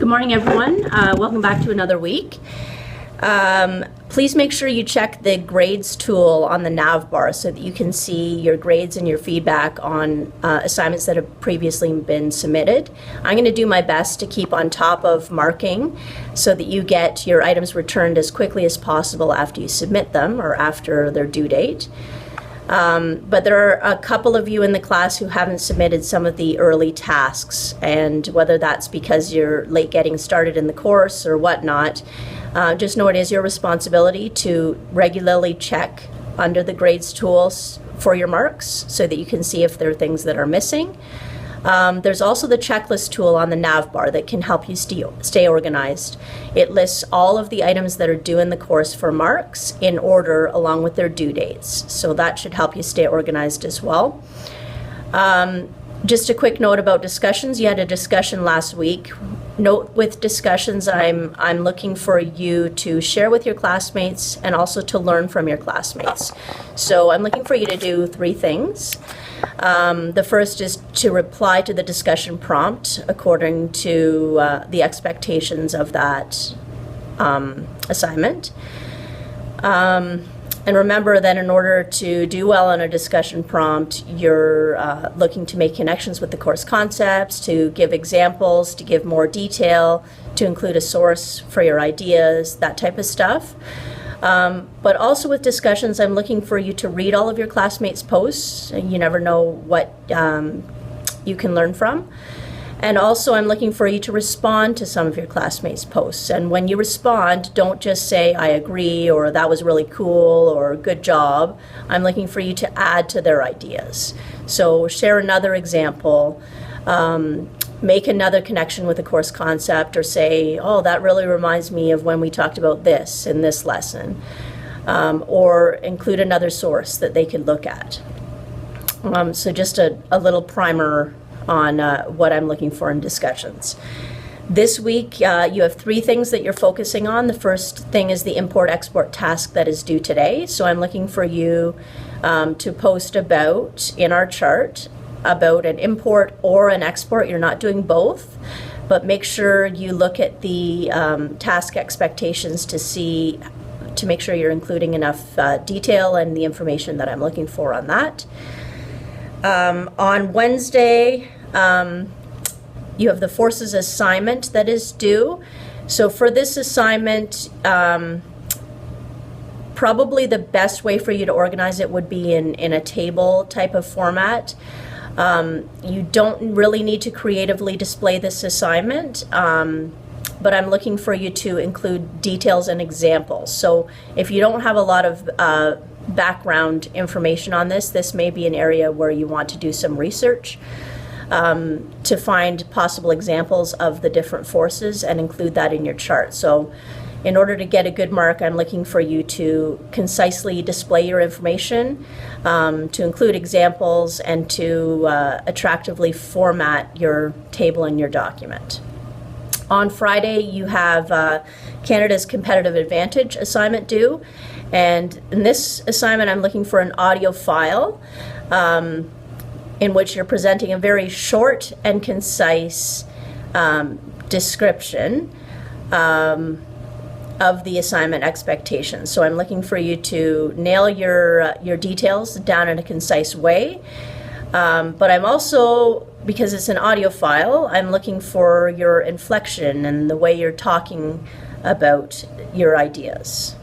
Good morning, everyone. Welcome back to another week. Please make sure you check the grades tool on the nav bar so that you can see your grades and your feedback on assignments that have previously been submitted. I'm going to do my best to keep on top of marking so that you get your items returned as quickly as possible after you submit them or after their due date. But there are a couple of you in the class who haven't submitted some of the early tasks, and whether that's because you're late getting started in the course or whatnot, just know it is your responsibility to regularly check under the grades tools for your marks so that you can see if there are things that are missing. There's also the checklist tool on the nav bar that can help you stay organized. It lists all of the items that are due in the course for marks in order along with their due dates. So that should help you stay organized as well. Just a quick note about discussions. You had a discussion last week. Note with discussions, I'm looking for you to share with your classmates and also to learn from your classmates. So I'm looking for you to do three things. The first is to reply to the discussion prompt according to the expectations of that assignment. And remember that in order to do well on a discussion prompt, you're looking to make connections with the course concepts, to give examples, to give more detail, to include a source for your ideas, that type of stuff. But also with discussions, I'm looking for you to read all of your classmates' posts. You never know what you can learn from. And also I'm looking for you to respond to some of your classmates' posts. And when you respond, don't just say, I agree, or that was really cool, or good job. I'm looking for you to add to their ideas. So share another example. Make another connection with a course concept, or say, oh, that really reminds me of when we talked about this in this lesson. Or include another source that they could look at. So just a little primer on what I'm looking for in discussions. This week, you have three things that you're focusing on. The first thing is the import-export task that is due today. So I'm looking for you to post about, in our chart, about an import or an export. You're not doing both, but make sure you look at the task expectations to make sure you're including enough detail and the information that I'm looking for on that. On Wednesday, you have the forces assignment that is due. So for this assignment, probably the best way for you to organize it would be in a table type of format. You don't really need to creatively display this assignment, but I'm looking for you to include details and examples. So if you don't have a lot of background information on this may be an area where you want to do some research to find possible examples of the different forces and include that in your chart. So in order to get a good mark, I'm looking for you to concisely display your information, to include examples, and to attractively format your table in your document. On Friday, you have Canada's Competitive Advantage assignment due. And in this assignment, I'm looking for an audio file in which you're presenting a very short and concise description of the assignment expectations. So I'm looking for you to nail your details down in a concise way. But I'm also, because it's an audio file, I'm looking for your inflection and the way you're talking about your ideas.